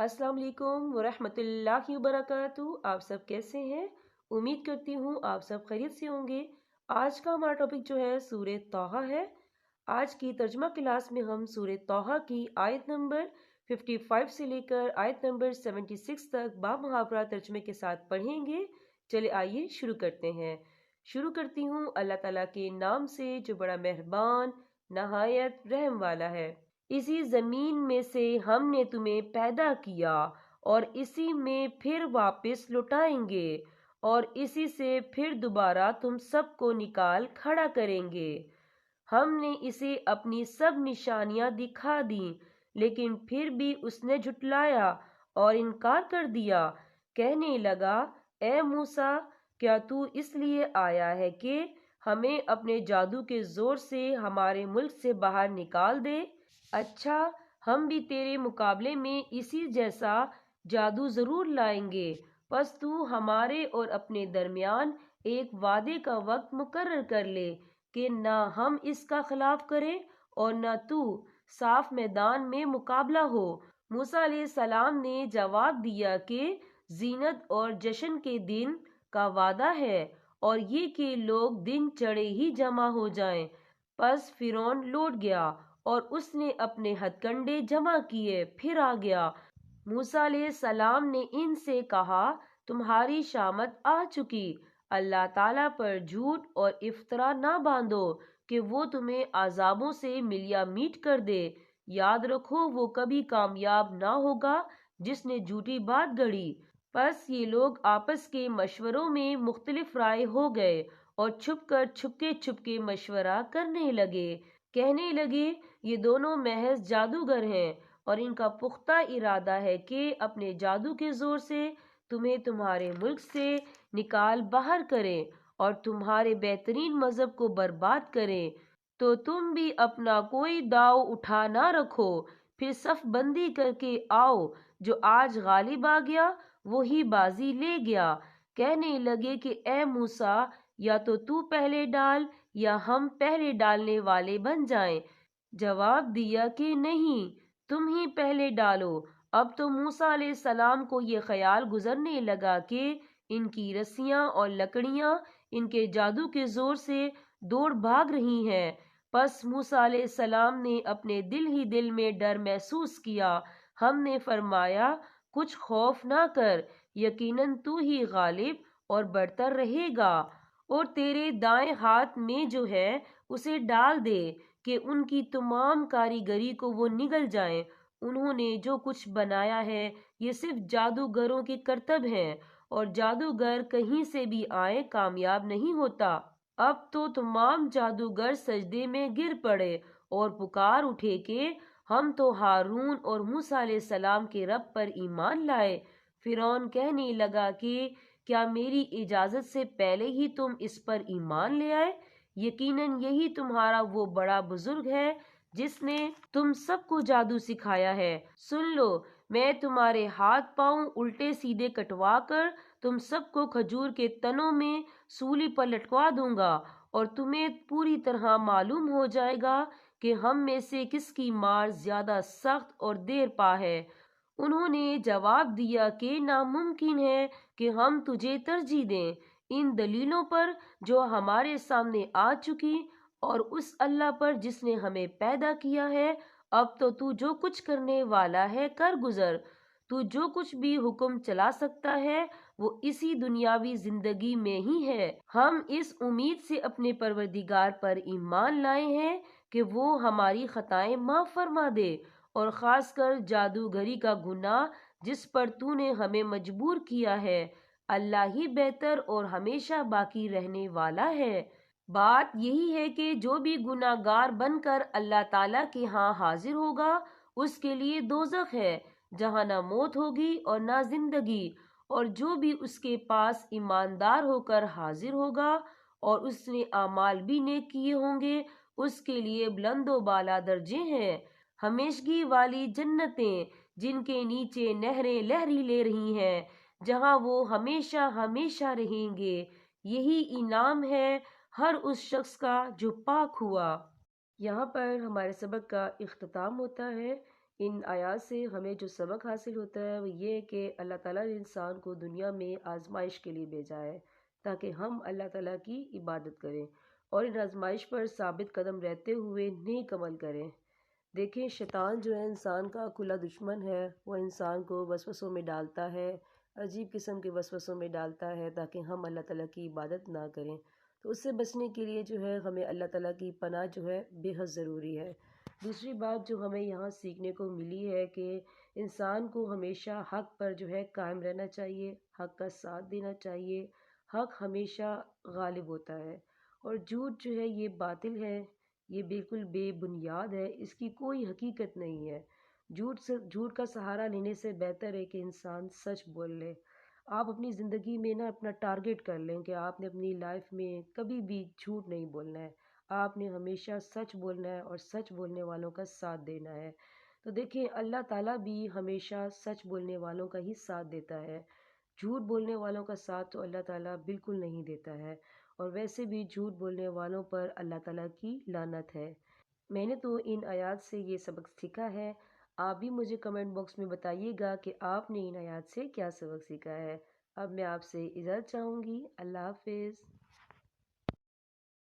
अस्सलाम वालेकुम वरहमत ल्लाहि वबरकातुहू। आप सब कैसे हैं? उम्मीद करती हूँ आप सब खैरियत से होंगे। आज का हमारा टॉपिक जो है सूरह तौहा है। आज की तर्जुमा क्लास में हम सूरह तौहा की आयत नंबर 55 से लेकर आयत नंबर 76 तक बामुहावरा तर्जुमे के साथ पढ़ेंगे। चले आइए शुरू करते हैं। शुरू करती हूँ अल्लाह ताला के नाम से जो बड़ा मेहरबान नहायत रहम वाला है। इसी जमीन में से हमने तुम्हें पैदा किया और इसी में फिर वापस लौटाएंगे और इसी से फिर दोबारा तुम सबको निकाल खड़ा करेंगे। हमने इसे अपनी सब निशानियां दिखा दी, लेकिन फिर भी उसने झुटलाया और इनकार कर दिया। कहने लगा, ए मूसा, क्या तू इसलिए आया है कि हमें अपने जादू के जोर से हमारे मुल्क से बाहर निकाल दे? अच्छा, हम भी तेरे मुकाबले में इसी जैसा जादू जरूर लाएंगे। बस तू हमारे और अपने दरमियान एक वादे का वक्त मुकर्रर कर ले कि न हम इसका खिलाफ करें और न तू। साफ मैदान में मुकाबला हो। मूसा अलैहिस्सलाम ने जवाब दिया कि जीनत और जश्न के दिन का वादा है और ये कि लोग दिन चढ़े ही जमा हो जाएं। बस फिरौन लौट गया और उसने अपने हथकंडे जमा किए, फिर आ गया। मूसा अलैहिस्सलाम ने इनसे कहा, तुम्हारी शामत आ चुकी। अल्लाह ताला पर झूठ और इफ्तरा ना बांधो कि वो तुम्हें अजाबों से मिलिया मीट कर दे। याद रखो, वो कभी कामयाब ना होगा जिसने झूठी बात गढ़ी। बस ये लोग आपस के मशवरों में मुख्तलिफ राय हो गए और छुपके छुपके मशवरा करने लगे। कहने लगे, ये दोनों महज जादूगर हैं और इनका पुख्ता इरादा है कि अपने जादू के जोर से तुम्हें तुम्हारे मुल्क से निकाल बाहर करें और तुम्हारे बेहतरीन मजहब को बर्बाद करें। तो तुम भी अपना कोई दाव उठा ना रखो, फिर सफ बंदी करके आओ। जो आज गालिब आ गया वही बाजी ले गया। कहने लगे कि ए मूसा, या तो तू पहले डाल या हम पहले डालने वाले बन जाएं। जवाब दिया कि नहीं, तुम ही पहले डालो। अब तो मूसा अलैहिस्सलाम को ये ख्याल गुजरने लगा कि इनकी रस्सियां और लकड़ियां इनके जादू के जोर से दौड़ भाग रही हैं। बस मूसा अलैहिस्सलाम ने अपने दिल ही दिल में डर महसूस किया। हमने फरमाया, कुछ खौफ ना कर, यकीनन तू ही गालिब और बरतर रहेगा। और तेरे दाएं हाथ में जो है उसे डाल दे कि उनकी तमाम कारीगरी को वो निगल जाएं। उन्होंने जो कुछ बनाया है ये सिर्फ जादूगरों के करतब हैं और जादूगर कहीं से भी आए कामयाब नहीं होता। अब तो तमाम जादूगर सजदे में गिर पड़े और पुकार उठे कि हम तो हारून और मूसा अलैहिस्सलाम के रब पर ईमान लाए। फिरौन कहने लगा कि क्या मेरी इजाजत से पहले ही तुम इस पर ईमान ले आए? यकीनन यही तुम्हारा वो बड़ा बुजुर्ग है जिसने तुम सबको जादू सिखाया है। सुन लो, मैं तुम्हारे हाथ पांव उल्टे सीधे कटवा कर तुम सबको खजूर के तनों में सूली पर लटकवा दूंगा और तुम्हें पूरी तरह मालूम हो जाएगा कि हम में से किसकी मार ज्यादा सख्त और देर पा है। उन्होंने जवाब दिया कि नामुमकिन है कि हम तुझे तरजीह दें इन दलीलों पर जो हमारे सामने आ चुकी और उस अल्लाह पर जिसने हमें पैदा किया है। अब तो तू जो कुछ करने वाला है कर गुजर। तू जो कुछ भी हुक्म चला सकता है वो इसी दुनियावी जिंदगी में ही है। हम इस उम्मीद से अपने परवरदिगार पर ईमान लाए हैं कि वो हमारी खताएं माफ फरमा दे और खासकर जादूगरी का गुनाह जिस पर तूने हमें मजबूर किया है। अल्लाह ही बेहतर और हमेशा बाकी रहने वाला है। बात यही है कि जो भी गुनाहगार बनकर अल्लाह ताला के यहाँ हाजिर होगा उसके लिए दोजख है जहाँ ना मौत होगी और ना जिंदगी। और जो भी उसके पास ईमानदार होकर हाजिर होगा और उसने अमाल भी नेक किए होंगे उसके लिए बुलंदो बाला दर्जे हैं, हमेशगी वाली जन्नतें जिनके नीचे नहरें लहरी ले रही हैं, जहाँ वो हमेशा हमेशा रहेंगे। यही इनाम है हर उस शख्स का जो पाक हुआ। यहाँ पर हमारे सबक का इख्तिताम होता है। ان آیات سے ہمیں جو سبق حاصل ہوتا ہے وہ یہ ہے کہ اللہ تعالیٰ نے انسان کو دنیا میں آزمائش کے لیے بھیجا ہے تاکہ ہم اللہ تعالیٰ کی عبادت کریں اور ان آزمائش پر ثابت قدم رہتے ہوئے نیک عمل کریں۔ دیکھیں، شیطان جو ہے انسان کا کھلا دشمن ہے، وہ انسان کو وسوسوں میں ڈالتا ہے، عجیب قسم کے وسوسوں میں ڈالتا ہے تاکہ ہم اللہ تعالیٰ کی عبادت نہ کریں۔ تو اس سے بچنے کے لیے جو ہے ہمیں اللہ تعالیٰ کی پناہ جو ہے بے حد ضروری ہے۔ دوسری بات جو ہمیں یہاں سیکھنے کو ملی ہے کہ انسان کو ہمیشہ حق پر جو ہے قائم رہنا چاہیے، حق کا ساتھ دینا چاہیے، حق ہمیشہ غالب ہوتا ہے، اور جھوٹ جو ہے یہ باطل ہے، یہ بالکل بے بنیاد ہے، اس کی کوئی حقیقت نہیں ہے۔ جھوٹ کا سہارا لینے سے بہتر ہے کہ انسان سچ بول لے۔ آپ اپنی زندگی میں نا اپنا ٹارگٹ کر لیں کہ آپ نے اپنی لائف میں کبھی بھی جھوٹ نہیں بولنا ہے، آپ نے ہمیشہ سچ بولنا ہے اور سچ بولنے والوں کا ساتھ دینا ہے۔ تو دیکھیں، اللہ تعالیٰ بھی ہمیشہ سچ بولنے والوں کا ہی ساتھ دیتا ہے، جھوٹ بولنے والوں کا ساتھ تو اللہ تعالیٰ بالکل نہیں دیتا ہے، اور ویسے بھی جھوٹ بولنے والوں پر اللہ تعالیٰ کی لعنت ہے۔ میں نے تو ان آیات سے یہ سبق سیکھا ہے، آپ بھی مجھے کمنٹ باکس میں بتائیے گا کہ آپ نے ان آیات سے کیا سبق سیکھا ہے۔ اب میں آپ سے اجازت چاہوں گی۔ اللہ حافظ۔